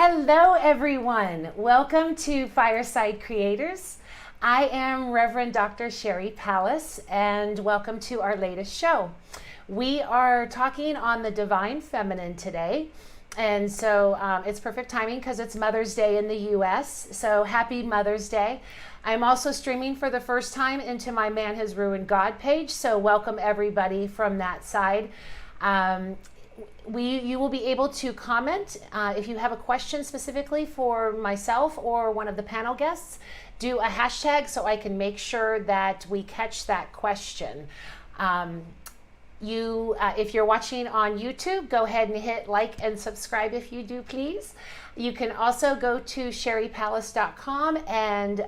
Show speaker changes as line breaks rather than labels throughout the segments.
Hello, everyone. Welcome to Fireside Creators. I am Reverend Dr. Sherry Palace, and welcome to our latest show. We are talking on the divine feminine today, and so it's perfect timing because it's Mother's Day in the U.S., so happy Mother's Day. I'm also streaming for the first time into my Man Has Ruined God page, so welcome everybody from that side. You will be able to comment if you have a question specifically for myself or one of the panel guests. Do a hashtag so I can make sure that we catch that question. If you're watching on YouTube, go ahead and hit like and subscribe if you do, please. You can also go to sherrypalace.com and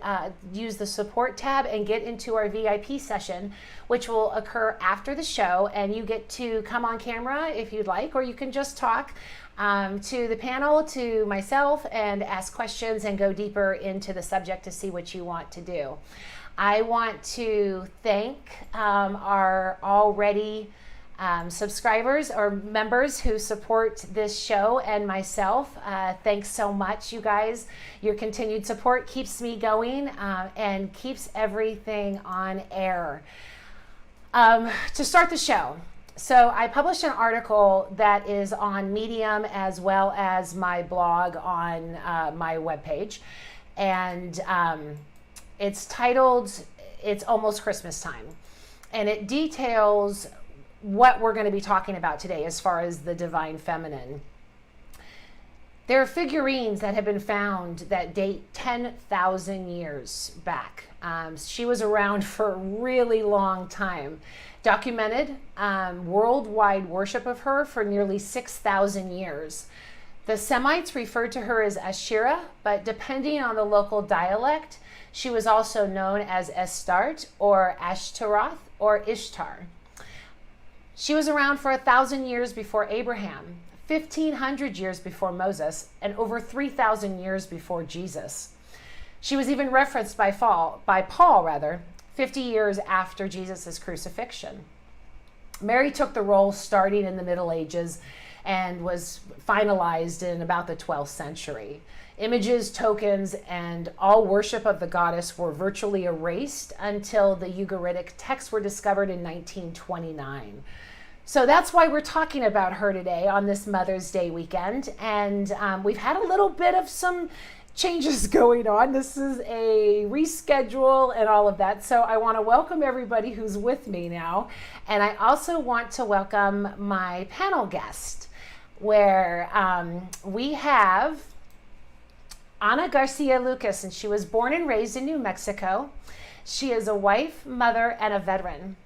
use the support tab and get into our VIP session, which will occur after the show, and you get to come on camera if you'd like, or you can just talk to the panel, to myself, and ask questions and go deeper into the subject to see what you want to do. I want to thank our already subscribers or members who support this show and myself. Thanks so much, you guys. Your continued support keeps me going and keeps everything on air. To start the show, so I published an article that is on Medium as well as my blog on my webpage, and it's titled "It's Almost Christmas Time," and it details what we're going to be talking about today as far as the divine feminine. There are figurines that have been found that date 10,000 years back. She was around for a really long time. Documented worldwide worship of her for nearly 6,000 years. The Semites referred to her as Asherah, but depending on the local dialect, she was also known as Astarte or Ashtaroth or Ishtar. She was around for 1,000 years before Abraham, 1,500 years before Moses, and over 3,000 years before Jesus. She was even referenced by Paul, 50 years after Jesus' crucifixion. Mary took the role starting in the Middle Ages and was finalized in about the 12th century. Images, tokens, and all worship of the goddess were virtually erased until the Ugaritic texts were discovered in 1929. So that's why we're talking about her today on this Mother's Day weekend. And we've had a little bit of some changes going on. This is a reschedule and all of that. So I want to welcome everybody who's with me now. And I also want to welcome my panel guest, where we have Ana Garcia Lucas, and she was born and raised in New Mexico. She is a wife, mother, and a veteran.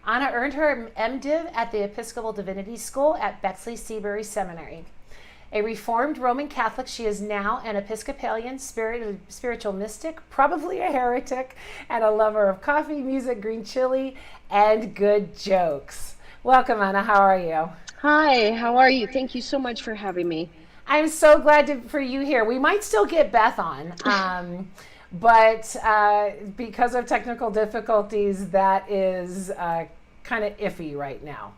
Ana earned her MDiv at the Episcopal Divinity School at Bexley Seabury Seminary. A Reformed Roman Catholic, she is now an Episcopalian spiritual mystic, probably a heretic, and a lover of coffee, music, green chili, and good jokes. Welcome, Ana. How are you?
Hi, how are you? Thank you so much for having me.
I'm so glad for you here. We might still get Beth on, but because of technical difficulties, that is kind of iffy right now.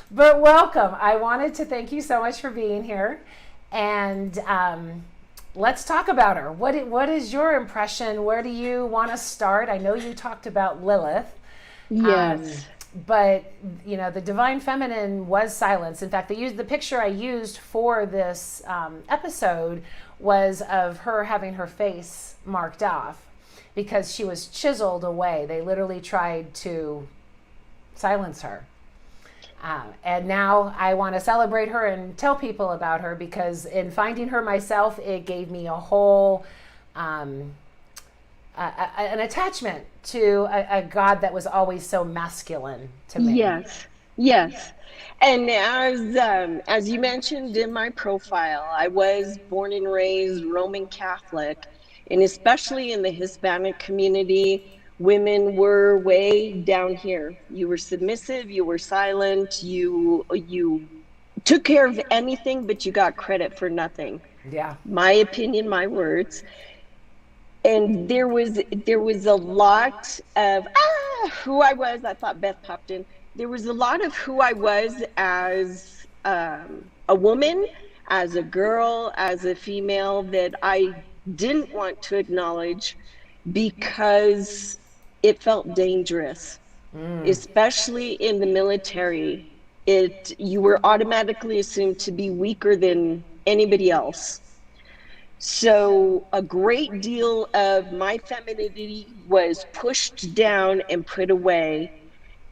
But welcome. I wanted to thank you so much for being here, and let's talk about her. What is your impression? Where do you want to start? I know you talked about Lilith.
Yes.
But, you know, the divine feminine was silenced. In fact, the picture I used for this episode was of her having her face marked off because she was chiseled away. They literally tried to silence her. And now I want to celebrate her and tell people about her, because in finding her myself, it gave me a whole an attachment to a God that was always so masculine to me.
Yes. And as you mentioned in my profile, I was born and raised Roman Catholic, and especially in the Hispanic community, women were way down here. You were submissive, you were silent, you took care of anything, but you got credit for nothing.
Yeah.
My opinion, my words. And there was a lot of who I was. I thought Beth popped in. There was a lot of who I was as a woman, as a girl, as a female, that I didn't want to acknowledge because it felt dangerous, especially in the military. You were automatically assumed to be weaker than anybody else. So a great deal of my femininity was pushed down and put away,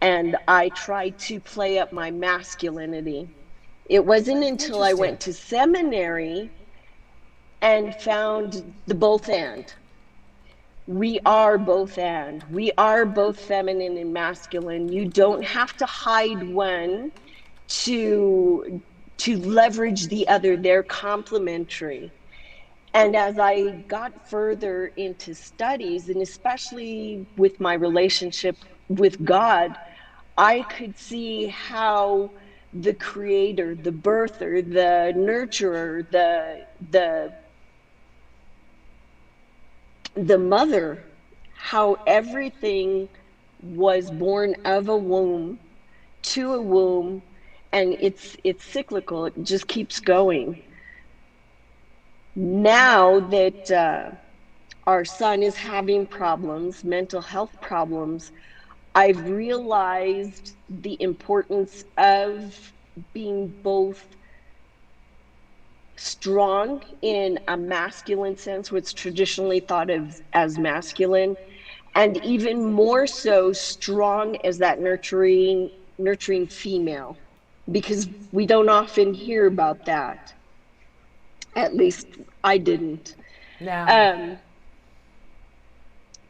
and I tried to play up my masculinity. It wasn't until I
Interesting.
went to seminary and found the both and. We are both and. We are both feminine and masculine. You don't have to hide one to leverage the other. They're complementary. And as I got further into studies, and especially with my relationship with God, I could see how the creator, the birther, the nurturer, the mother, how everything was born of a womb to a womb, and it's cyclical. It just keeps going. Now that our son is having problems, mental health problems, I've realized the importance of being both strong in a masculine sense, what's traditionally thought of as masculine, and even more so strong as that nurturing female, because we don't often hear about that. At least I didn't.
No.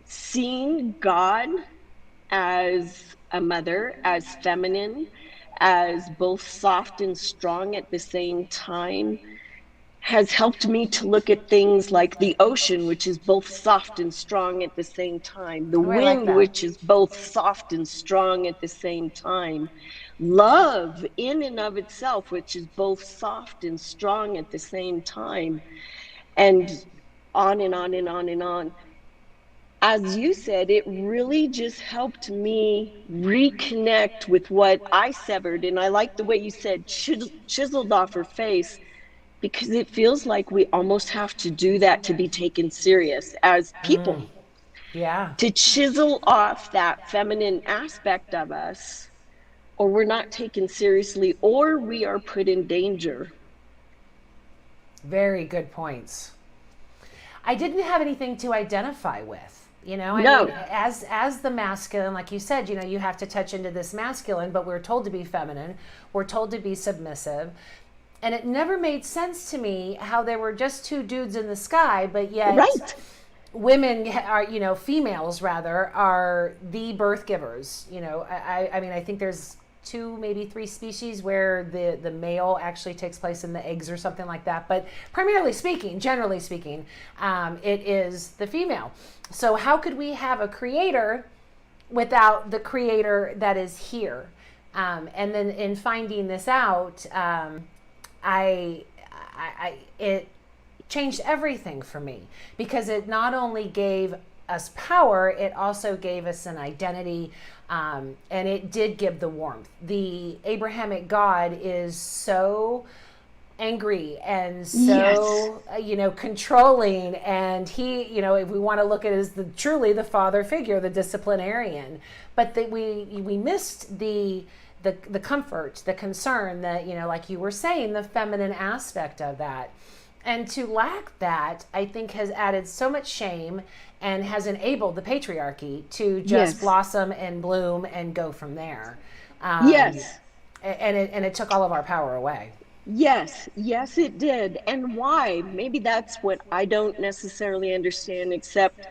Seeing God as a mother, as feminine, as both soft and strong at the same time, has helped me to look at things like the ocean, which is both soft and strong at the same time, the
Oh, I like
wind,
that.
which is both soft and strong at the same time, love in and of itself, which is both soft and strong at the same time, and on and on and on and on. As you said, it really just helped me reconnect with what I severed. And I like the way you said chiseled off her face, because it feels like we almost have to do that to be taken serious as people,
Yeah.
to chisel off that feminine aspect of us, or we're not taken seriously, or we are put in danger.
Very good points. I didn't have anything to identify with. You know, I
No.
mean, as the masculine, like you said, you know, you have to touch into this masculine, but we're told to be feminine. We're told to be submissive. And it never made sense to me how there were just two dudes in the sky, but yet
Right.
women are, you know, females rather, are the birth givers. You know, I mean, I think there's two, maybe three species where the male actually takes place in the eggs or something like that. But primarily speaking, generally speaking, it is the female. So how could we have a creator without the creator that is here? And then in finding this out, it changed everything for me, because it not only gave us power, it also gave us an identity, and it did give the warmth. The Abrahamic God is so angry and so you know, controlling, and he, you know, if we want to look at it as truly the father figure, the disciplinarian, but that we missed the comfort, the concern, that, you know, like you were saying, the feminine aspect of that. And to lack that, I think, has added so much shame and has enabled the patriarchy to just blossom and bloom and go from there.
Yes.
And it took all of our power away.
Yes, it did. And why? Maybe that's what I don't necessarily understand, except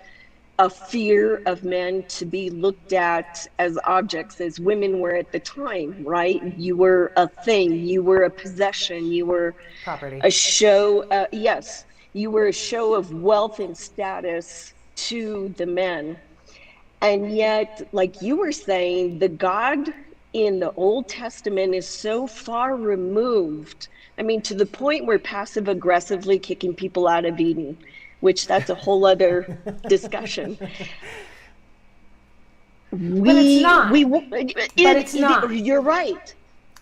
a fear of men to be looked at as objects, as women were at the time, right? You were a thing, you were a possession, you were
Property.
a show. Yes, you were a show of wealth and status to the men. And yet, like you were saying, the God in the Old Testament is so far removed. I mean, to the point where passive aggressively kicking people out of Eden, which that's a whole other discussion.
But it's not. But it's not.
You're right.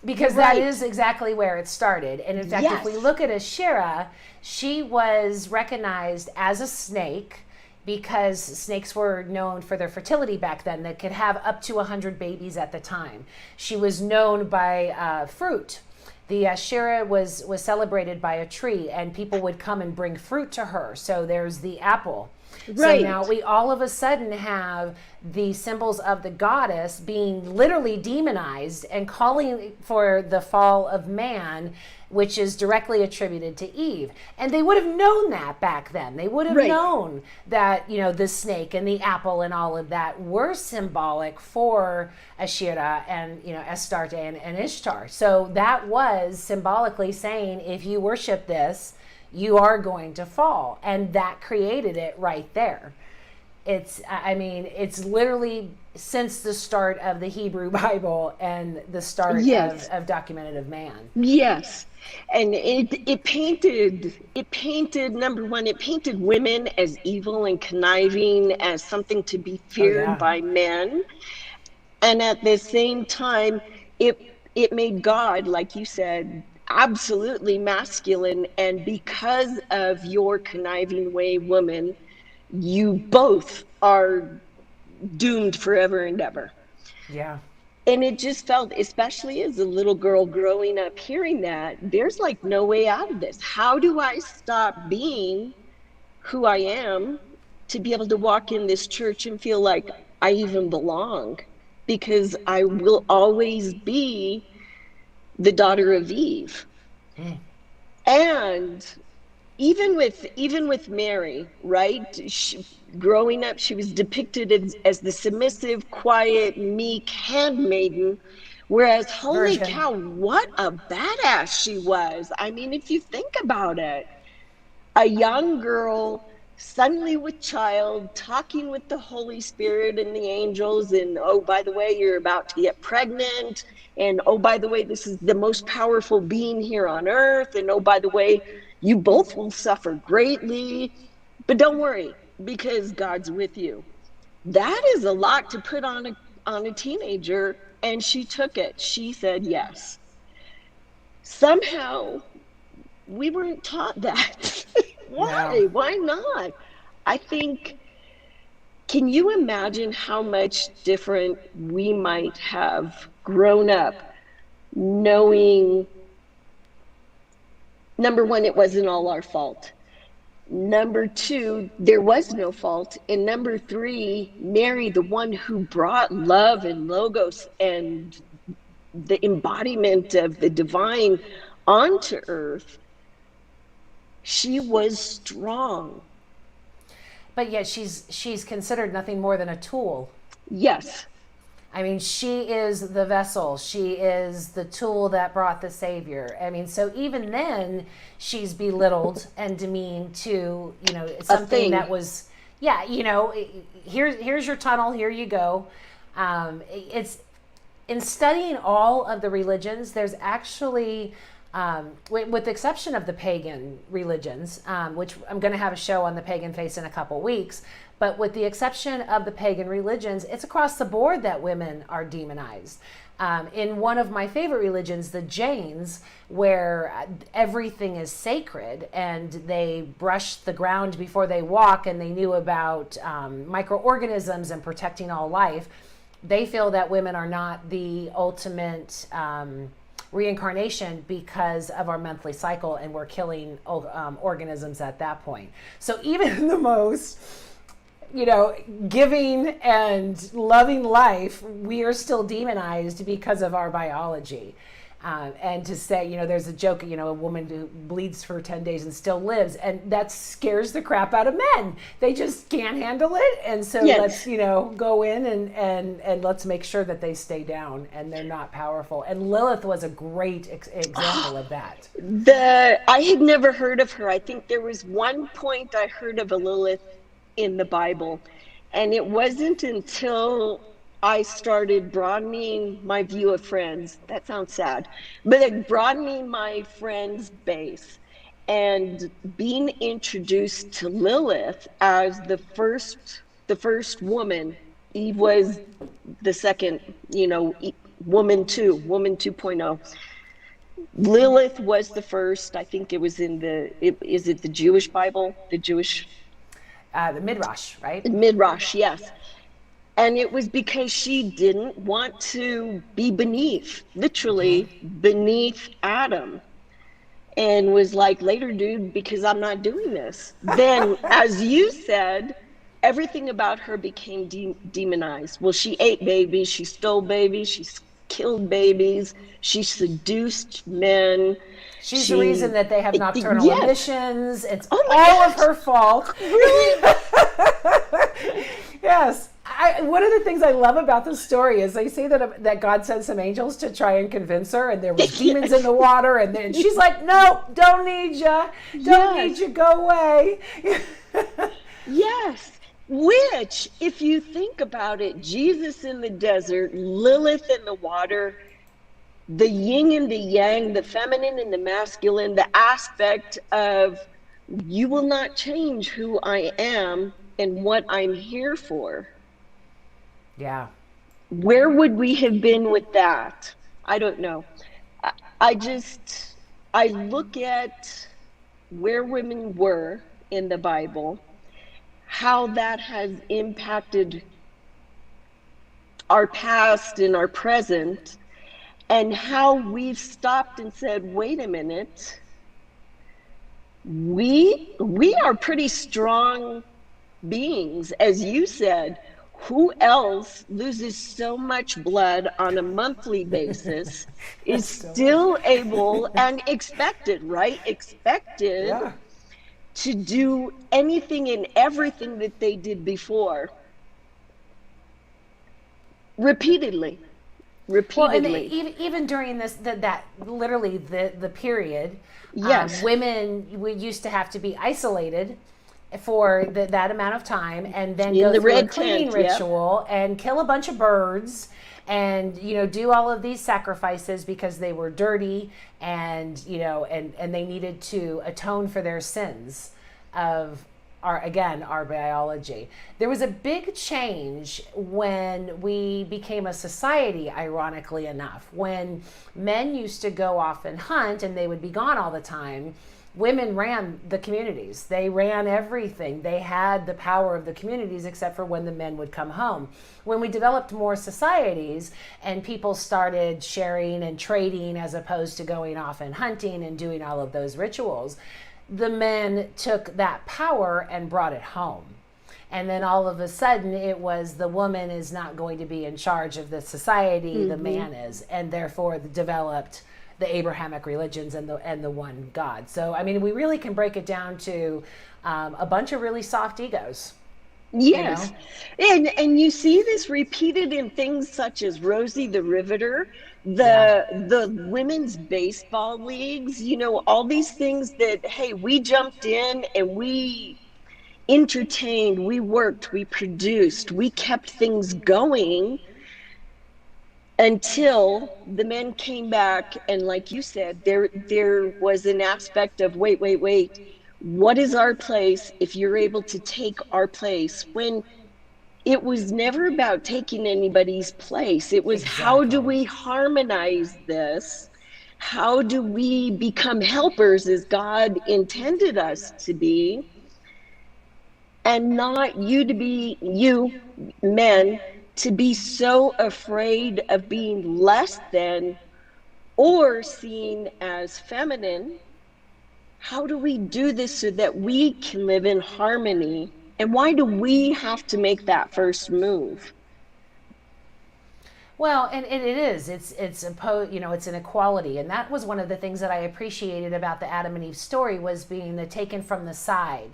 because that is exactly where it started. And in fact, if we
Yes.
look at Ashera, she was recognized as a snake because snakes were known for their fertility back then. They could have up to 100 babies at the time. She was known by fruit. The Ashera was celebrated by a tree, and people would come and bring fruit to her. So there's the apple.
Right.
So now we all of a sudden have the symbols of the goddess being literally demonized and calling for the fall of man, which is directly attributed to Eve. And they would have known that back then. They would have known that, you know, the snake and the apple and all of that were symbolic for Ashera and, you know, Astarte and Ishtar. So that was symbolically saying, if you worship this, you are going to fall. And that created it right there. It's literally since the start of the Hebrew Bible and the start of documented of man.
Yes. And it painted, number one, it painted women as evil and conniving, as something to be feared by men. And at the same time, it made God, like you said, absolutely masculine. And because of your conniving way, woman, you both are doomed forever and ever.
Yeah.
And it just felt, especially as a little girl growing up hearing that, there's like no way out of this. How do I stop being who I am to be able to walk in this church and feel like I even belong? Because I will always be the daughter of Eve. And even with Mary, right? Growing up, she was depicted as the submissive, quiet, meek handmaiden, whereas holy cow, what a badass she was. I mean, if you think about it, a young girl suddenly with child, talking with the Holy Spirit and the angels, and oh, by the way, you're about to get pregnant, and oh, by the way, this is the most powerful being here on earth, and oh, by the way, you both will suffer greatly, but don't worry, because God's with you. That is a lot to put on a teenager, and she took it. She said yes. Somehow, we weren't taught that. Why? No. Why not? I think, can you imagine how much different we might have grown up knowing, number one, it wasn't all our fault. Number two, there was no fault. And number three, Mary, the one who brought love and logos and the embodiment of the divine onto earth, she was strong.
But yet she's considered nothing more than a tool.
Yes.
I mean, she is the vessel. She is the tool that brought the Savior. I mean, so even then, she's belittled and demeaned to, you know, something that was, yeah, you know, here's your tunnel, here you go. It's, in studying all of the religions, there's actually, with the exception of the pagan religions, which I'm going to have a show on the pagan face in a couple weeks, but with the exception of the pagan religions, it's across the board that women are demonized. In one of my favorite religions, the Jains, where everything is sacred and they brush the ground before they walk and they knew about microorganisms and protecting all life, they feel that women are not the ultimate reincarnation because of our monthly cycle, and we're killing organisms at that point. So even the most, you know, giving and loving life, we are still demonized because of our biology. And to say, you know, there's a joke, you know, a woman who bleeds for 10 days and still lives, and that scares the crap out of men. They just can't handle it. And so let's, you know, go in and let's make sure that they stay down and they're not powerful. And Lilith was a great example of that.
I had never heard of her. I think there was one point I heard of a Lilith in the Bible, and it wasn't until I started broadening my view of friends. That sounds sad, but broadening my friends' base and being introduced to Lilith as the first woman. Eve was the second, you know, woman 2, woman 2.0. Lilith was the first. I think it was in is it the Jewish Bible? The Jewish
The Midrash, right?
Midrash, yes. And it was because she didn't want to be beneath, literally beneath Adam. And was like, later, dude, because I'm not doing this. Then, as you said, everything about her became demonized. Well, she ate babies, she stole babies, she killed babies, she seduced men.
She's the reason that they have nocturnal emissions. It's
all
of her fault.
Really?
Yes. One of the things I love about the story is they say that God sent some angels to try and convince her, and there was demons in the water, and then she's like, "No, don't need you. Don't need you. Go away."
Yes. Which, if you think about it, Jesus in the desert, Lilith in the water, the yin and the yang, the feminine and the masculine, the aspect of you will not change who I am and what I'm here for.
Yeah.
Where would we have been with that? I don't know. I look at where women were in the Bible, how that has impacted our past and our present, and how we've stopped and said, wait a minute, we are pretty strong beings, as you said. Who else loses so much blood on a monthly basis is still able and expected, right? Expected to do anything and everything that they did before. Repeatedly.
Well, and even during that literally the period, women used to have to be isolated for that amount of time, and then go through a cleaning ritual and kill a bunch of birds, and do all of these sacrifices because they were dirty, and and they needed to atone for their sins of our biology. There was a big change when we became a society, ironically enough. When men used to go off and hunt and they would be gone all the time, women ran the communities. They ran everything. They had the power of the communities, except for when the men would come home. When we developed more societies and people started sharing and trading as opposed to going off and hunting and doing all of those rituals, the men took that power and brought it home. And then all of a sudden it was the woman is not going to be in charge of the society, the man is, and therefore developed the Abrahamic religions and the one God. So, I mean, we really can break it down to a bunch of really soft egos.
Yes. And you see this repeated in things such as Rosie the Riveter, the women's baseball leagues, all these things that, hey, we jumped in and we entertained, we worked, we produced, we kept things going until the men came back. And like you said, there was an aspect of wait, what is our place if you're able to take our place? When it was never about taking anybody's place. It was how do we harmonize this? How do we become helpers as God intended us to be? And not you men, to be so afraid of being less than or seen as feminine. How do we do this so that we can live in harmony? And why do we have to make that first move?
Well, and it is. It's an equality, and that was one of the things that I appreciated about the Adam and Eve story, was being the taken from the side.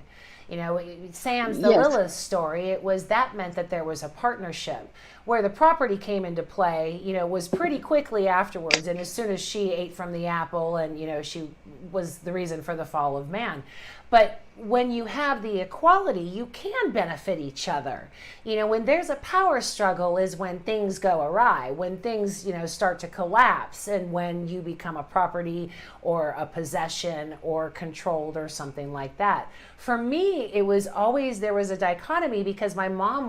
Sam's the Lilith story. That meant that there was a partnership. Where the property came into play, was pretty quickly afterwards, and as soon as she ate from the apple, and she was the reason for the fall of man. But when you have the equality, you can benefit each other. When there's a power struggle is when things go awry, when things, start to collapse, and when you become a property or a possession or controlled or something like that. For me, it was always, there was a dichotomy because my mom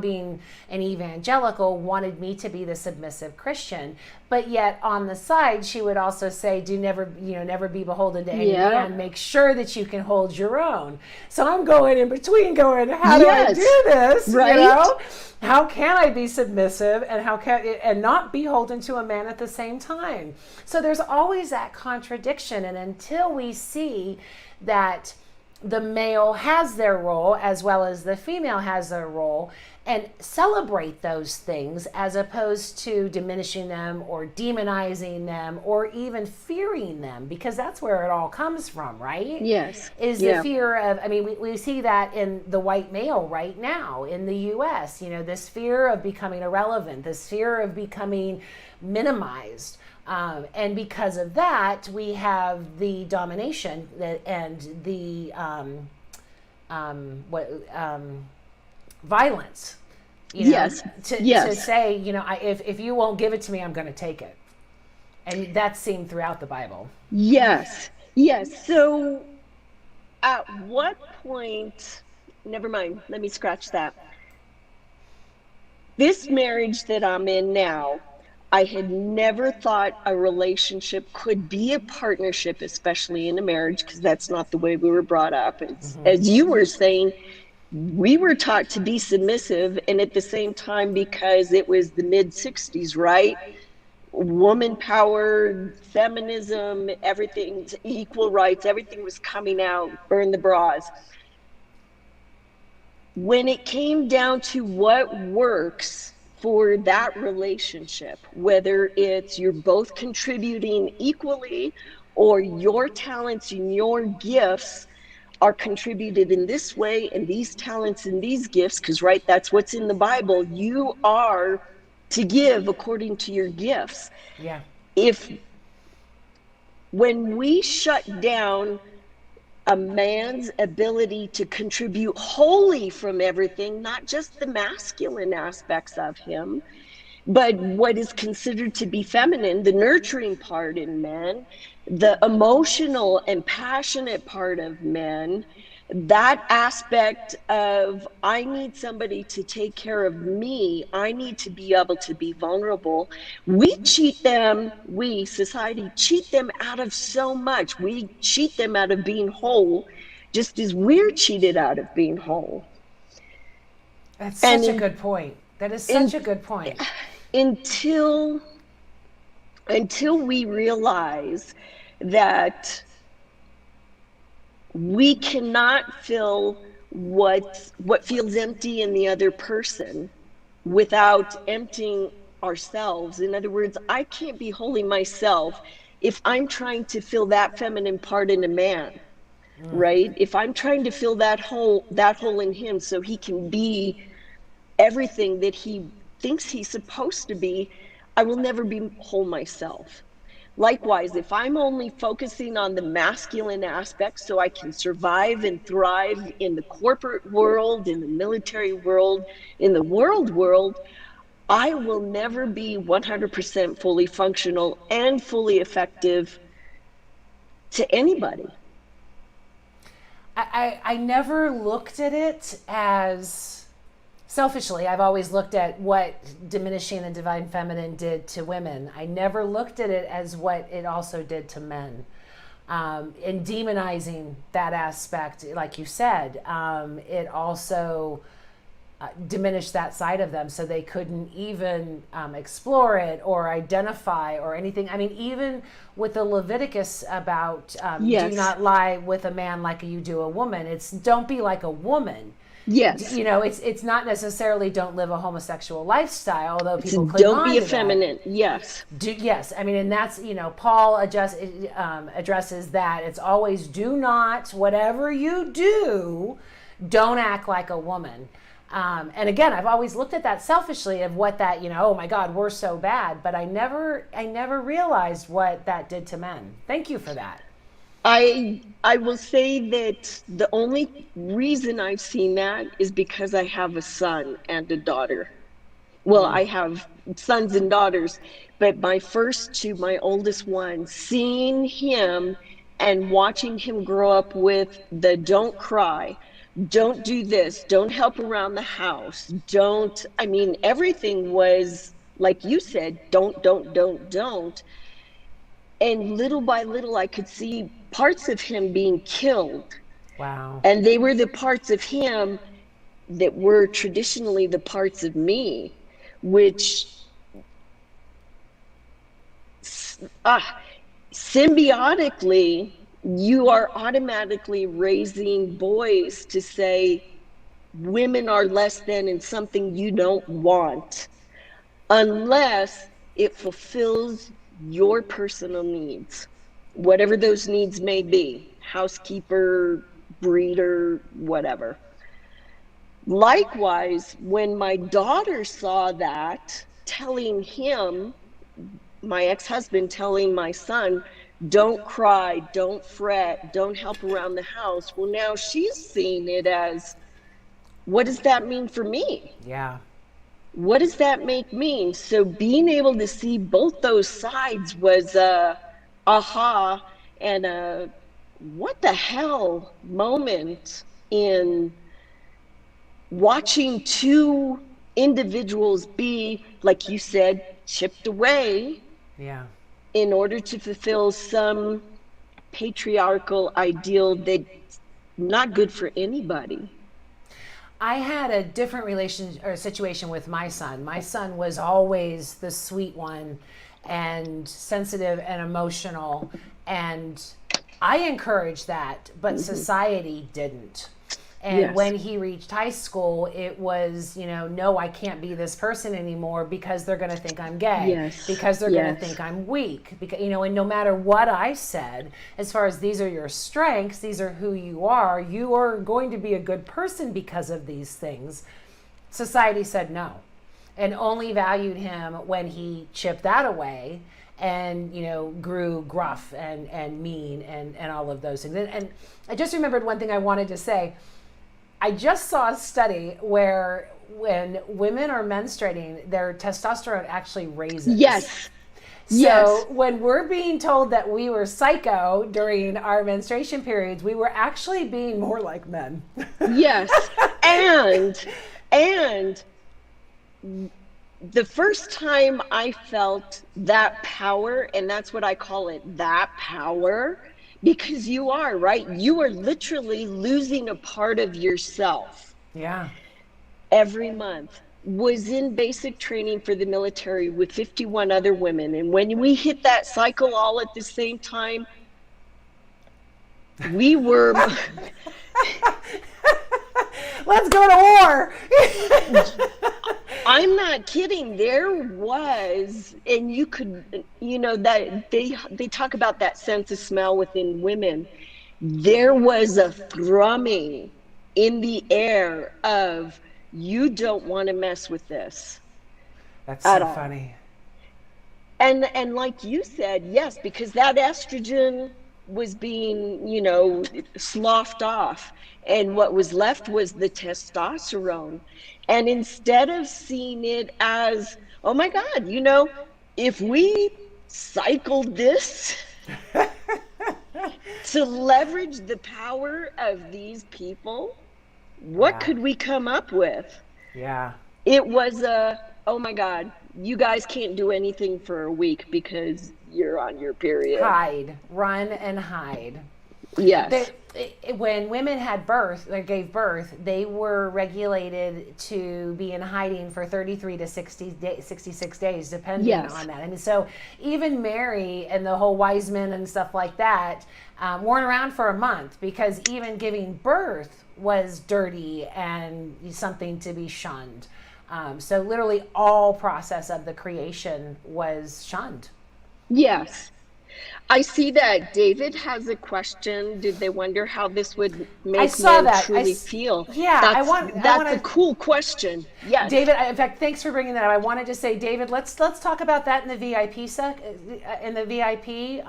being an evangelical, wanted me to be the submissive Christian. But yet on the side, she would also say, do never be beholden to any man. Make sure that you can hold your own. So I'm going in between going, how do I do this?
Right.
How can I be submissive and not beholden to a man at the same time? So there's always that contradiction. And until we see that the male has their role as well as the female has their role, and celebrate those things as opposed to diminishing them or demonizing them or even fearing them, because that's where it all comes from, right?
Yes.
Is the fear of, we see that in the white male right now in the US, this fear of becoming irrelevant, this fear of becoming minimized. And because of that, we have the domination and the violence. To say, if you won't give it to me, I'm going to take it. And that's seen throughout the Bible. Yes. So at what point, never mind, let me scratch that. This marriage that I'm in now, I had never thought a relationship could be a partnership, especially in a marriage, because that's not the way we were brought up. As you were saying, we were taught to be submissive, and at the same time, because it was the mid-60s, right? Woman power, feminism, everything, equal rights, everything was coming out, burn the bras. When it came down to what works for that relationship, whether it's you're both contributing equally or your talents and your gifts are contributed in this way, and these talents and these gifts, because that's what's in the Bible, you are to give according to your gifts. When we shut down a man's ability to contribute wholly from everything, not just the masculine aspects of him, but what is considered to be feminine, the nurturing part in men, the emotional and passionate part of men, that aspect of, I need somebody to take care of me, I need to be able to be vulnerable. Society cheat them out of so much. We cheat them out of being whole, just as we're cheated out of being whole. That's such a good point. That is such a good point.
Until we realize that we cannot fill what feels empty in the other person without emptying ourselves. In other words, I can't be holy myself if I'm trying to fill that feminine part in a man, right? If I'm trying to fill that hole in him so he can be everything that he thinks he's supposed to be, I will never be whole myself. Likewise, if I'm only focusing on the masculine aspects so I can survive and thrive in the corporate world, in the military world, in the world, I will never be 100% fully functional and fully effective to anybody.
I never looked at it as... Selfishly, I've always looked at what diminishing the divine feminine did to women. I never looked at it as what it also did to men. In demonizing that aspect, like you said, it also diminished that side of them, so they couldn't even explore it or identify or anything. Even with the Leviticus about do not lie with a man like you do a woman, it's don't be like a woman.
Yes.
It's not necessarily don't live a homosexual lifestyle, although people could
don't be effeminate. Yes.
Yes. And that's, Paul addresses that. It's always do not, whatever you do, don't act like a woman. And again, I've always looked at that selfishly of what that, oh my God, we're so bad. But I never realized what that did to men. Thank you for that.
I will say that the only reason I've seen that is because I have a son and a daughter. Well, I have sons and daughters, but my first two, my oldest one, seeing him and watching him grow up with the don't cry, don't do this, don't help around the house, don't, I mean, everything was like you said, don't. And little by little, I could see parts of him being killed.
Wow.
And they were the parts of him that were traditionally the parts of me, which symbiotically, you are automatically raising boys to say women are less than and something you don't want, unless it fulfills your personal needs, whatever those needs may be, housekeeper, breeder, whatever. Likewise, when my daughter saw that, telling him, my ex-husband telling my son, don't cry, don't fret, don't help around the house. Well, now she's seeing it as, what does that mean for me?
Yeah.
What does that make mean? So being able to see both those sides was a aha and a what the hell moment in watching two individuals be, like you said, chipped away.
Yeah.
In order to fulfill some patriarchal ideal that's not good for anybody.
I had a different relation or situation with my son. My son was always the sweet one and sensitive and emotional. And I encouraged that, but society didn't. And
Yes.
when he reached high school, it was, no, I can't be this person anymore because they're going to think I'm gay.
Yes.
Because they're going
Yes.
to think I'm weak. Because, and no matter what I said, as far as these are your strengths, these are who you are going to be a good person because of these things. Society said no and only valued him when he chipped that away and grew gruff and mean and all of those things. And I just remembered one thing I wanted to say. I just saw a study where when women are menstruating, their testosterone actually raises.
Yes.
So
Yes.
when we're being told that we were psycho during our menstruation periods, we were actually being more like men.
Yes. And the first time I felt that power, and that's what I call it, that power, because you are, right? You are literally losing a part of yourself.
Yeah.
Every month, was in basic training for the military with 51 other women. And when we hit that cycle all at the same time, we were...
Let's go to war.
I'm not kidding. There was, and you could, that they talk about that sense of smell within women. There was a thrumming in the air of, you don't want to mess with this.
That's so
at all.
funny.
And like you said, yes, because that estrogen was being, sloughed off. And what was left was the testosterone. And instead of seeing it as, oh my God, if we cycled this to leverage the power of these people, what could we come up with?
Yeah.
It was oh my God, you guys can't do anything for a week because you're on your period.
Hide, run and hide.
Yes.
When women had birth, or gave birth, they were regulated to be in hiding for 33 to 66 days, depending on that. I mean, so even Mary and the whole wise men and stuff like that weren't around for a month because even giving birth was dirty and something to be shunned. So literally all process of the creation was shunned.
Yes. I see that David has a question. Did they wonder how this would
I
make
saw
men
that.
truly feel?
Yeah, I
That's a
want to,
cool question. Yes.
David. In fact, thanks for bringing that up. I wanted to say, David, let's talk about that in the VIP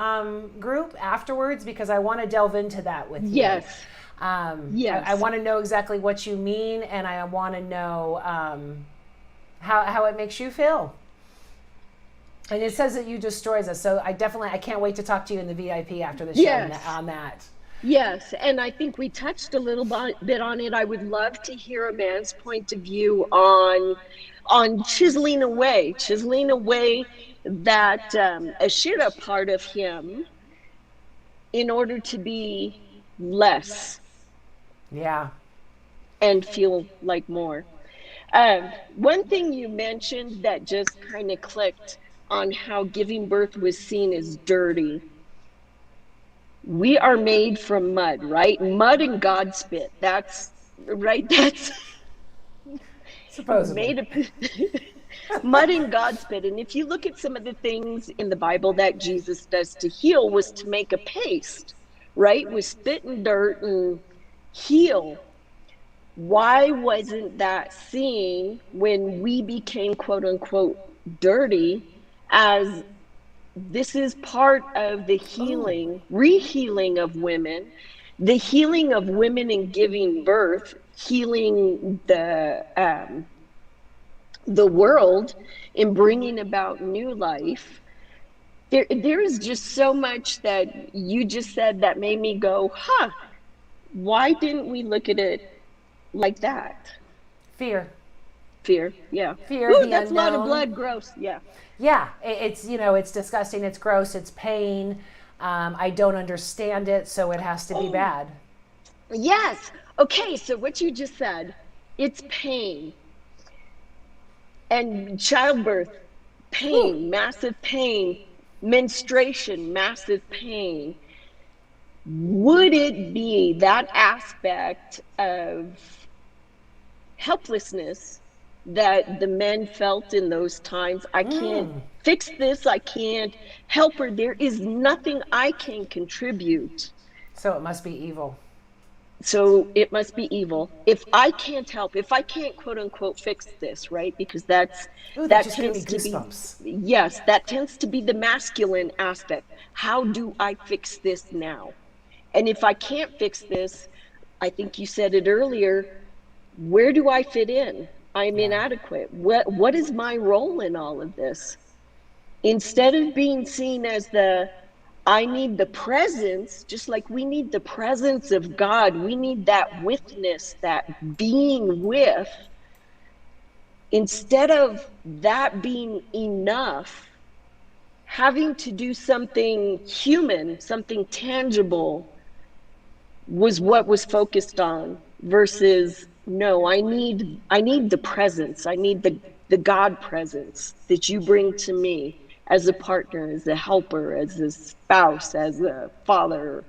group afterwards, because I want to delve into that with you.
Yes. Yes.
I want to know exactly what you mean, and I want to know how it makes you feel. And it says that you destroys us, so I can't wait to talk to you in the VIP after the show
Yes.
on that.
Yes, and I think we touched a little bit on it. I would love to hear a man's point of view on chiseling away that a shit part of him in order to be less.
Yeah.
And feel like more. One thing you mentioned that just kind of clicked on how giving birth was seen as dirty. We are made from mud, right? Mud and God spit. That's right. That's
supposedly
made of mud and God spit. And if you look at some of the things in the Bible that Jesus does to heal, was to make a paste, right? With spit and dirt and heal. Why wasn't that seen when we became quote unquote dirty as this is part of the healing, rehealing of women, the healing of women in giving birth, healing the world in bringing about new life. There is just so much that you just said that made me go, why didn't we look at it like that?
Fear,
yeah.
Fear.
Ooh, that's unknown. A lot of blood. Gross.
Yeah, it's it's disgusting, it's gross, it's pain. I don't understand it, so it has to be bad.
Yes. Okay, so what you just said, it's pain. And childbirth, pain, massive pain. Menstruation, massive pain. Would it be that aspect of helplessness that the men felt in those times? I can't fix this. I can't help her. There is nothing I can contribute.
So it must be evil.
So it must be evil. If I can't help, if I can't quote unquote fix this, right? Because that
just
tends
gave me
to
goosebumps.
be, yes, that tends to be the masculine aspect. How do I fix this now? And if I can't fix this, I think you said it earlier, where do I fit in? I'm inadequate. What is my role in all of this? Instead of being seen as I need the presence, just like we need the presence of God, we need that witness, that being with. Instead of that being enough, having to do something human, something tangible, was what was focused on, versus no, I need the presence. I need the God presence that you bring to me as a partner, as a helper, as a spouse, as a father.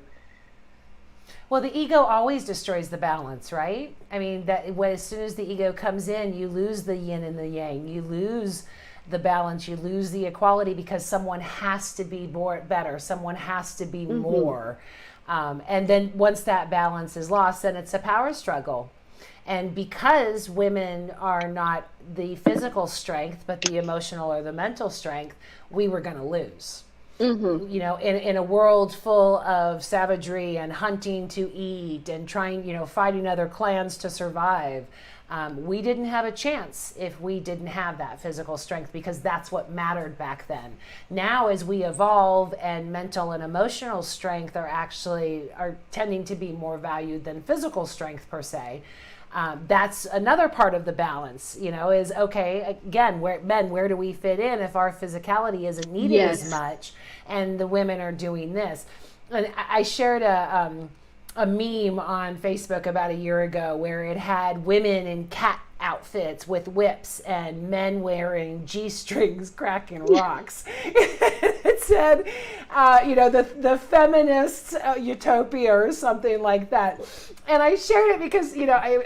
Well, the ego always destroys the balance, right? I mean, as soon as the ego comes in, you lose the yin and the yang. You lose the balance. You lose the equality, because someone has to be better. Someone has to be more. And then once that balance is lost, then it's a power struggle. And because women are not the physical strength, but the emotional or the mental strength, we were going to lose. In a world full of savagery and hunting to eat and trying, fighting other clans to survive, we didn't have a chance if we didn't have that physical strength, because that's what mattered back then. Now, as we evolve and mental and emotional strength are tending to be more valued than physical strength per se. That's another part of the balance, is okay, again, where do we fit in if our physicality isn't needed as much and the women are doing this? And I shared a meme on Facebook about a year ago where it had women in cat outfits with whips and men wearing G-strings cracking rocks. It said, the feminist utopia or something like that. And I shared it because,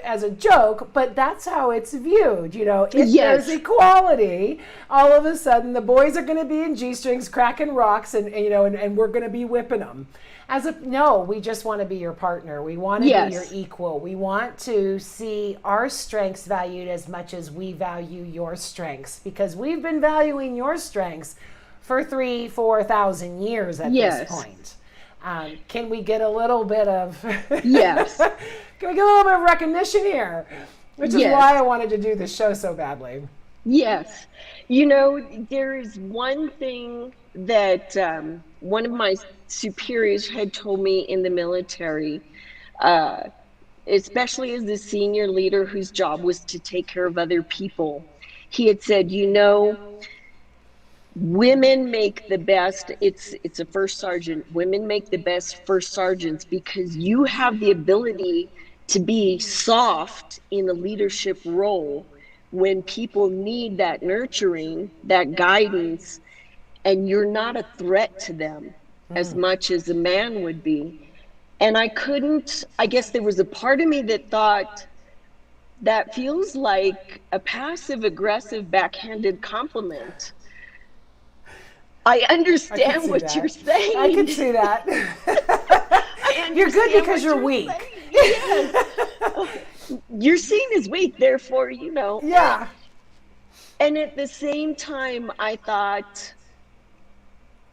as a joke, but that's how it's viewed. If there's equality, all of a sudden the boys are going to be in G-strings cracking rocks and we're going to be whipping them. No, we just want to be your partner. We want to be your equal. We want to see our strengths valued as much as we value your strengths, because we've been valuing your strengths for 3,000-4,000 years at this point. Can we get a little bit of can we get a little bit of recognition here? Which is why I wanted to do this show so badly.
Yes. There is one thing that one of my superiors had told me in the military, especially as the senior leader whose job was to take care of other people. He had said, women make the best, it's a first sergeant, women make the best first sergeants because you have the ability to be soft in a leadership role when people need that nurturing, that guidance, and you're not a threat to them as much as a man would be. And I guess there was a part of me that thought, that feels like a passive aggressive backhanded compliment. I understand what you're saying.
I can see that. You're good because you're weak.
Yes. You're seen as weak, therefore,
Yeah.
And at the same time, I thought,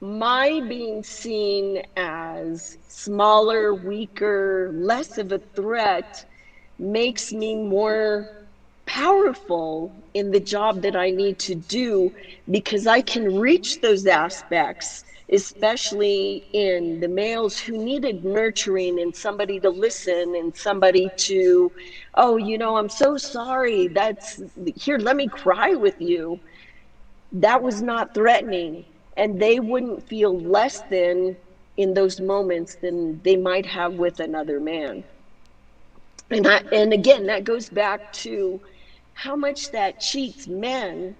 my being seen as smaller, weaker, less of a threat makes me more powerful in the job that I need to do, because I can reach those aspects, especially in the males who needed nurturing and somebody to listen and somebody to, I'm so sorry, here, let me cry with you. That was not threatening, and they wouldn't feel less than in those moments than they might have with another man. And again, that goes back to how much that cheats men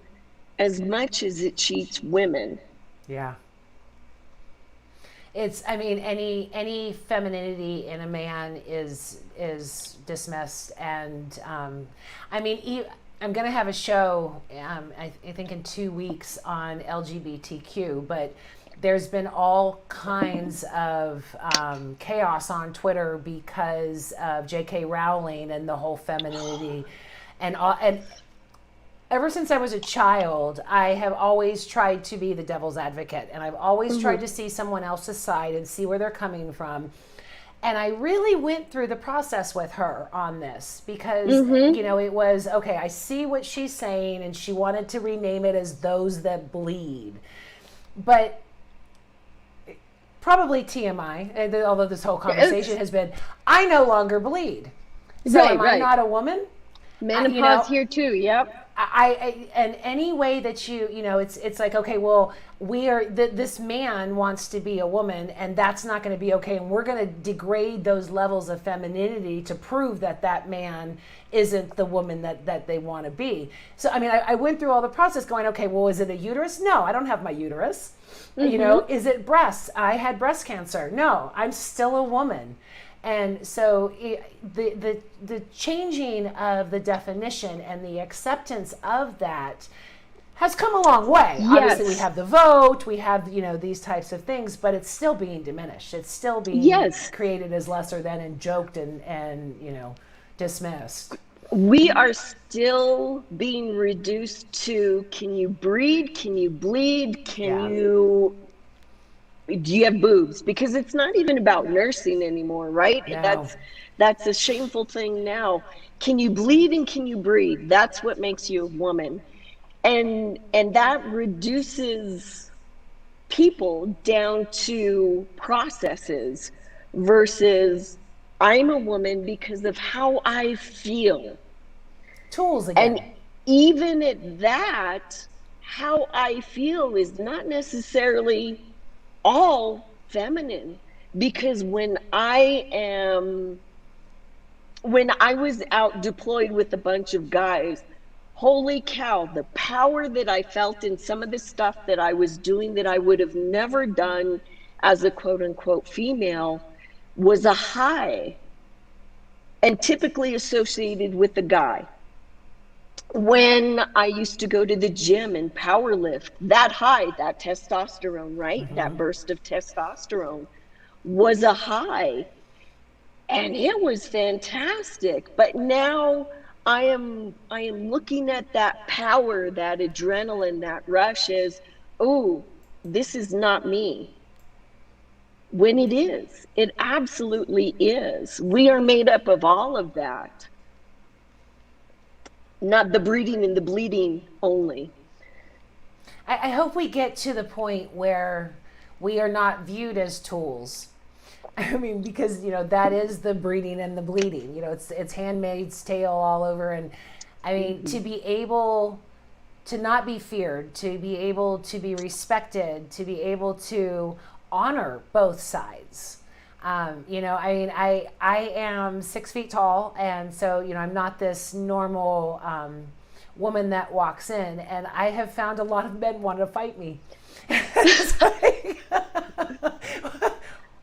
as much as it cheats women.
Yeah. Any femininity in a man is dismissed, and I'm going to have a show, I think in 2 weeks, on LGBTQ, but there's been all kinds of chaos on Twitter because of J.K. Rowling and the whole femininity, and ever since I was a child, I have always tried to be the devil's advocate, and I've always tried to see someone else's side and see where they're coming from. And I really went through the process with her on this because, it was, okay, I see what she's saying, and she wanted to rename it as those that bleed. But probably TMI, although this whole conversation has been, I no longer bleed. So am I not a woman?
Menopause here too, yep.
And any way that it's like, okay, well, this man wants to be a woman, and that's not going to be okay, and we're going to degrade those levels of femininity to prove that man isn't the woman that they want to be. So I went through all the process going, okay, well, is it a uterus? No, I don't have my uterus. Is it breasts? I had breast cancer. No, I'm still a woman. And so the changing of the definition and the acceptance of that has come a long way. Yes. Obviously, we have the vote, we have these types of things, but it's still being diminished. It's still being created as lesser than and joked and dismissed.
We are still being reduced to, can you breed? Can you bleed? Do you have boobs? Because it's not even about nursing anymore, right? No. That's a shameful thing now. Can you bleed and can you breathe? That's what makes you a woman. And that reduces people down to processes versus I'm a woman because of how I feel.
Tools again.
And even at that, how I feel is not necessarily all feminine, because when I was out deployed with a bunch of guys, holy cow, the power that I felt in some of the stuff that I was doing that I would have never done as a quote unquote female was a high, and typically associated with the guy. When I used to go to the gym and power lift, that high, that testosterone, right?
Mm-hmm.
That burst of testosterone was a high. And it was fantastic. But now I am looking at that power, that adrenaline, that rush as, oh, this is not me. When it is. It absolutely is. We are made up of all of that. Not the breeding and the bleeding only.
I hope we get to the point where we are not viewed as tools. I mean, because, you know, that is the breeding and the bleeding. You know, it's Handmaid's Tale all over. And I mean, to be able to not be feared, to be able to be respected, to be able to honor both sides. You know, I mean, I am 6 feet tall, and so, you know, I'm not this normal woman that walks in, and I have found a lot of men want to fight me. It's like,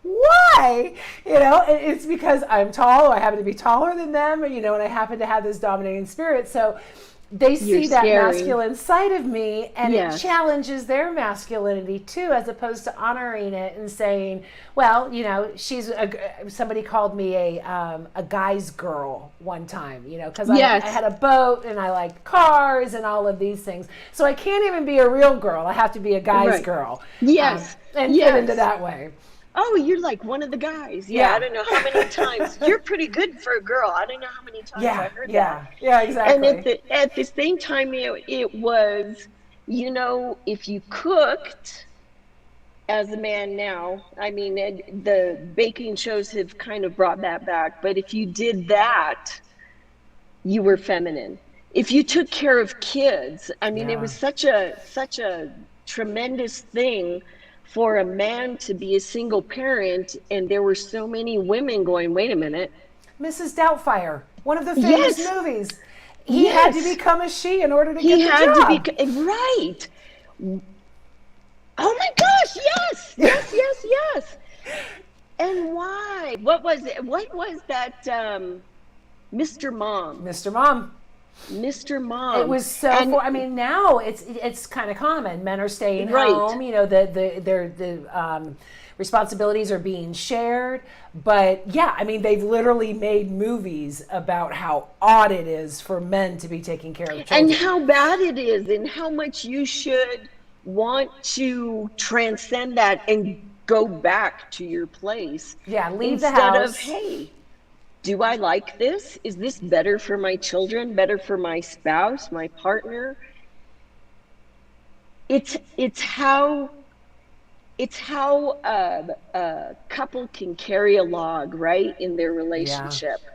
why? You know, it's because I'm tall, or I happen to be taller than them, you know, and I happen to have this dominating spirit. So they see that masculine side of me, and it challenges their masculinity too, as opposed to honoring it and saying, well, you know, somebody called me a guy's girl one time, you know, because I had a boat and I like cars and all of these things. So I can't even be a real girl. I have to be a guy's girl.
Yes.
And fit into that way.
Oh, you're like one of the guys. Yeah, I don't know how many times. You're pretty good for a girl. I don't know how many times I heard that.
Yeah, exactly.
And at the same time, it was, you know, if you cooked as a man now, I mean, the baking shows have kind of brought that back. But if you did that, you were feminine. If you took care of kids, I mean, it was such a tremendous thing for a man to be a single parent, and there were so many women going, wait a minute.
Mrs. Doubtfire, one of the famous movies. He had to become a she in order to get the job. He had to be,
right. Oh my gosh, yes. And why? What was it? What was that, Mr. Mom?
Mr. Mom. It was so. I mean, now it's kind of common. Men are staying home. You know, the responsibilities are being shared. But yeah, I mean, they've literally made movies about how odd it is for men to be taking care of children,
and how bad it is, and how much you should want to transcend that and go back to your place.
Yeah, leave the
house. Instead of, hey, do I like this? Is this better for my children? Better for my spouse, my partner? It's how a couple can carry a log, right, in their relationship. Yeah.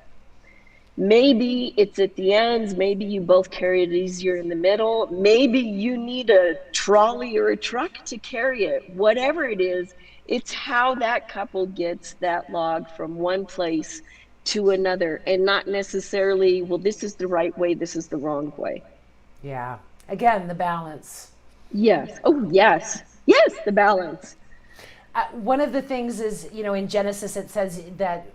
Maybe it's at the ends. Maybe you both carry it easier in the middle. Maybe you need a trolley or a truck to carry it. Whatever it is, it's how that couple gets that log from one place to another, and not necessarily, well, this is the right way, this is the wrong way.
Yeah. Again, the balance.
Yes. Oh, yes. Yes, the balance.
One of the things is, you know, in Genesis it says that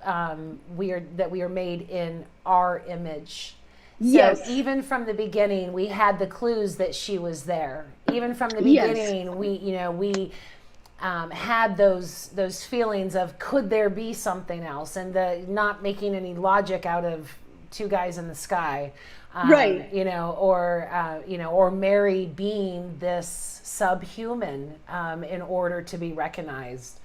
we are made in our image. So even from the beginning, we had the clues that she was there. Even from the beginning, we had those feelings of, could there be something else, and the not making any logic out of two guys in the sky,
right?
You know, or Mary being this subhuman in order to be recognized,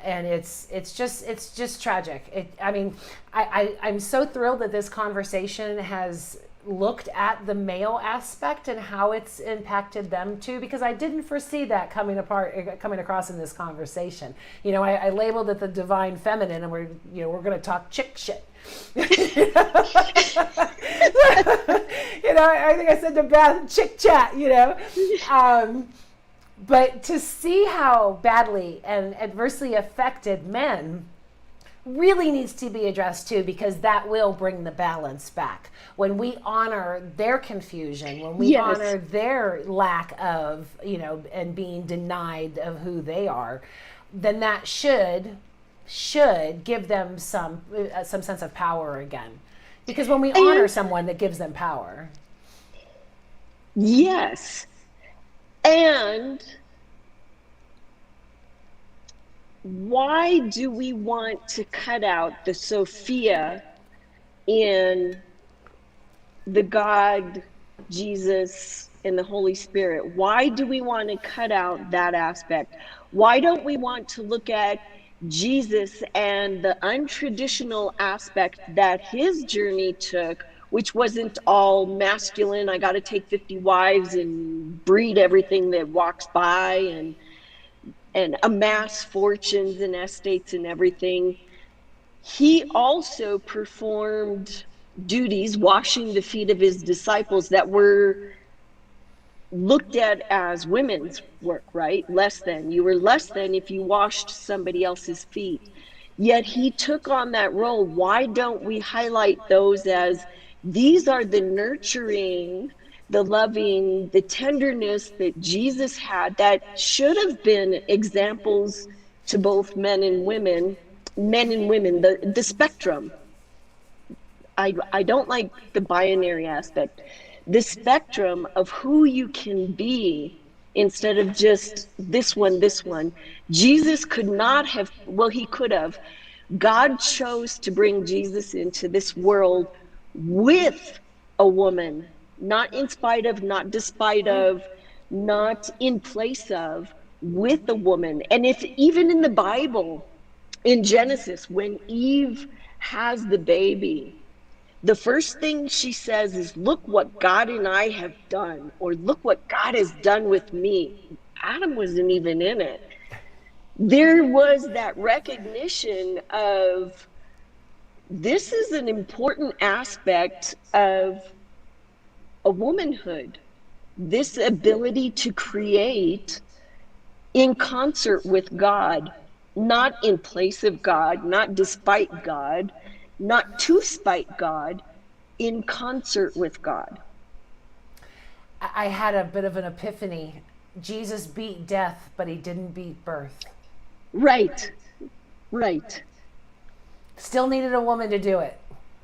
and it's just tragic. I'm so thrilled that this conversation has looked at the male aspect and how it's impacted them too, because I didn't foresee that coming across in this conversation. You know, I labeled it the divine feminine, and we're going to talk chick shit. You know, I think I said to Beth, chick chat, you know. But to see how badly and adversely affected men really needs to be addressed too, because that will bring the balance back. When we honor their confusion, when we honor their lack of, and being denied of who they are, then that should give them some sense of power again. Because when we honor someone, that gives them power.
Yes. And why do we want to cut out the Sophia in the God, Jesus, and the Holy Spirit? Why do we want to cut out that aspect? Why don't we want to look at Jesus and the untraditional aspect that his journey took, which wasn't all masculine, I got to take 50 wives and breed everything that walks by and amass fortunes and estates and everything. He also performed duties, washing the feet of his disciples, that were looked at as women's work, right? Less than. You were less than if you washed somebody else's feet. Yet he took on that role. Why don't we highlight those as these are the nurturing, the loving, the tenderness that Jesus had, that should have been examples to both men and women, the spectrum. I don't like the binary aspect. The spectrum of who you can be instead of just this one. Jesus could not have, well, he could have. God chose to bring Jesus into this world with a woman, not in spite of, not despite of, not in place of, with a woman. And if even in the Bible, in Genesis, when Eve has the baby, the first thing she says is, look what God and I have done, or look what God has done with me. Adam wasn't even in it. There was that recognition of, this is an important aspect of a womanhood, this ability to create in concert with God, not in place of God, not despite God, not to spite God, in concert with God.
I had a bit of an epiphany. Jesus beat death, but he didn't beat birth.
Right.
Still needed a woman to do it.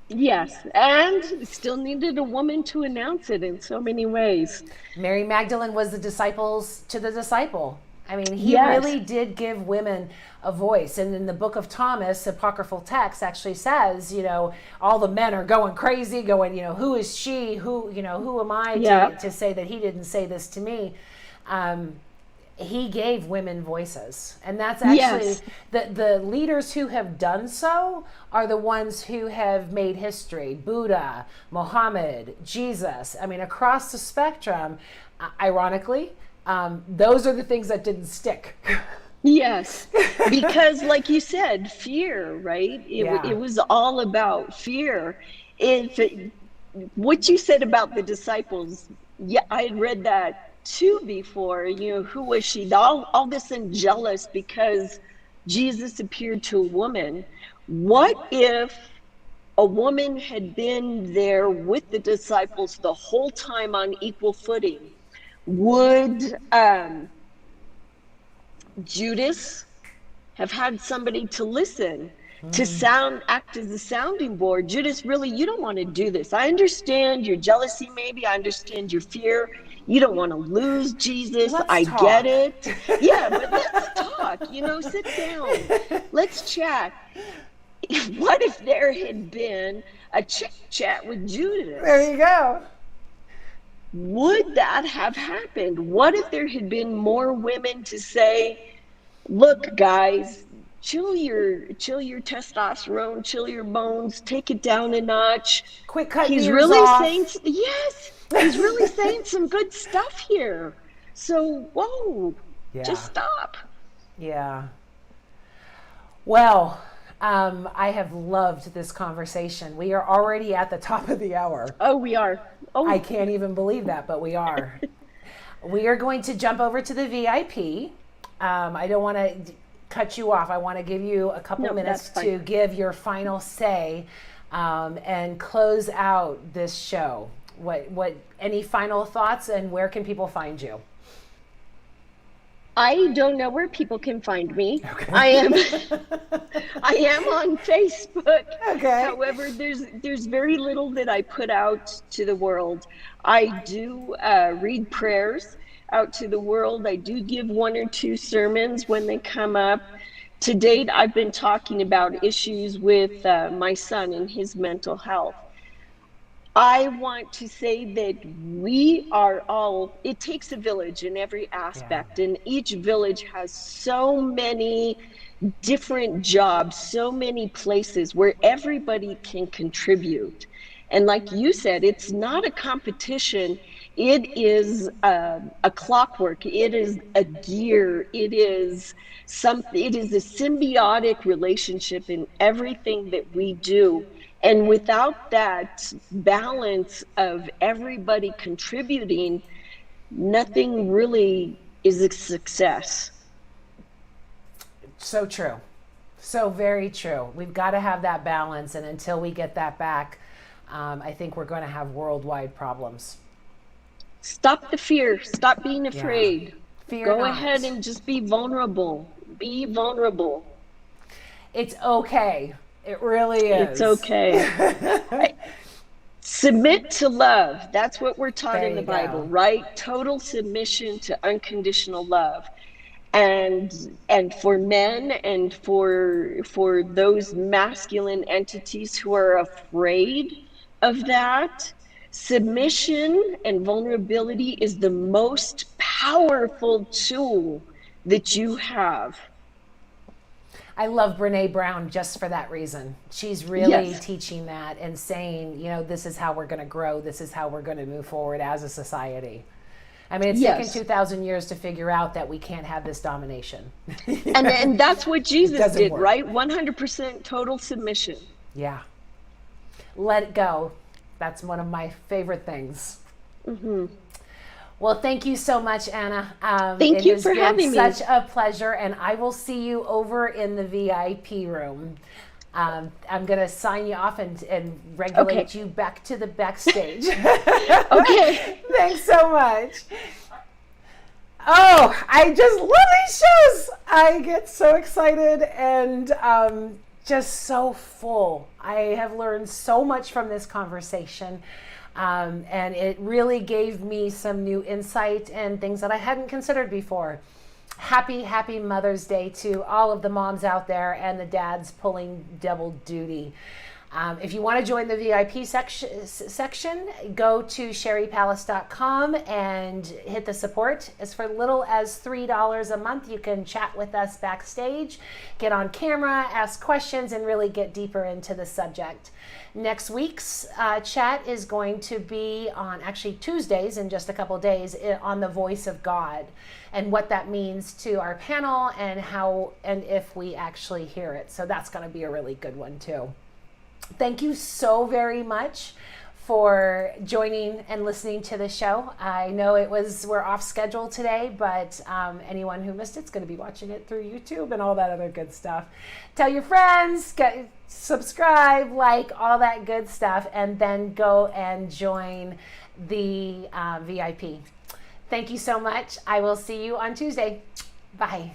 Yes, and still needed a woman to announce it in so many ways.
Mary Magdalene was the disciples to the disciple. I mean, he really did give women a voice. And in the book of Thomas, apocryphal text actually says, all the men are going crazy, going, who is she? Who am I to say that he didn't say this to me? He gave women voices. And that's actually the leaders who have done so are the ones who have made history. Buddha, Muhammad, Jesus. I mean, across the spectrum, ironically, those are the things that didn't stick.
Yes, because like you said, fear, right? It was all about fear. What you said about the disciples, I had read that too before. Who was she? All this and jealous because Jesus appeared to a woman. What if a woman had been there with the disciples the whole time on equal footing? Would Judas have had somebody to listen, to act as a sounding board? Judas, really, you don't want to do this. I understand your jealousy, maybe. I understand your fear. You don't want to lose Jesus. I get it. Yeah, but let's talk. Sit down. Let's chat. What if there had been a chat with Judas?
There you go.
Would that have happened? What if there had been more women to say, look, guys, chill your testosterone, chill your bones, take it down a notch.
Quit cutting
He's
yours
really
off.
He's really saying some good stuff here. So, whoa, just stop.
Yeah. Well, I have loved this conversation. We are already at the top of the hour.
Oh, we are. Oh,
I can't even believe that, but we are. We are going to jump over to the VIP. I don't want to cut you off. I want to give you a couple minutes to give your final say and close out this show. What any final thoughts, and where can people find you?
I don't know where people can find me. Okay. I am on Facebook. Okay. However, there's very little that I put out to the world. I do read prayers out to the world. I do give 1 or 2 sermons when they come up. To date, I've been talking about issues with my son and his mental health. I want to say that we are all, it takes a village in every aspect, and each village has so many different jobs, so many places where everybody can contribute. And like you said, it's not a competition. It is a clockwork. It is a gear. It is something. It is a symbiotic relationship in everything that we do. And without that balance of everybody contributing, nothing really is a success.
So true. So very true. We've got to have that balance. And until we get that back, I think we're going to have worldwide problems.
Stop the fear. Stop being afraid.
Fear
Go
not.
ahead and just be vulnerable. Be vulnerable.
It's okay. It really is.
It's okay. Submit to love. That's what we're taught in the Bible, right? Total submission to unconditional love. And for men and for those masculine entities who are afraid of that, submission and vulnerability is the most powerful tool that you have.
I love Brene Brown just for that reason. She's really teaching that and saying, this is how we're going to grow. This is how we're going to move forward as a society. I mean, it's taken 2,000 years to figure out that we can't have this domination.
and that's what Jesus did, right? 100% total submission.
Yeah. Let it go. That's one of my favorite things. Mm-hmm. Well, thank you so much, Anna.
Thank you for having me.
It has been such a pleasure, and I will see you over in the VIP room. I'm going to sign you off and regulate you back to the backstage.
Okay.
Thanks so much. Oh, I just love these shows. I get so excited and just so full. I have learned so much from this conversation. And it really gave me some new insight and things that I hadn't considered before. Happy Mother's Day to all of the moms out there and the dads pulling double duty. If you want to join the VIP section, go to sherrypalace.com and hit the support. It's for little as $3 a month. You can chat with us backstage, get on camera, ask questions, and really get deeper into the subject. Next week's chat is going to be on actually Tuesdays in just a couple of days on the voice of God and what that means to our panel and how and if we actually hear it. So that's going to be a really good one too. Thank you so very much for joining and listening to the show. I know we're off schedule today, but anyone who missed it's going to be watching it through YouTube and all that other good stuff. Tell your friends, subscribe, like, all that good stuff, and then go and join the VIP. Thank you so much. I will see you on Tuesday. Bye.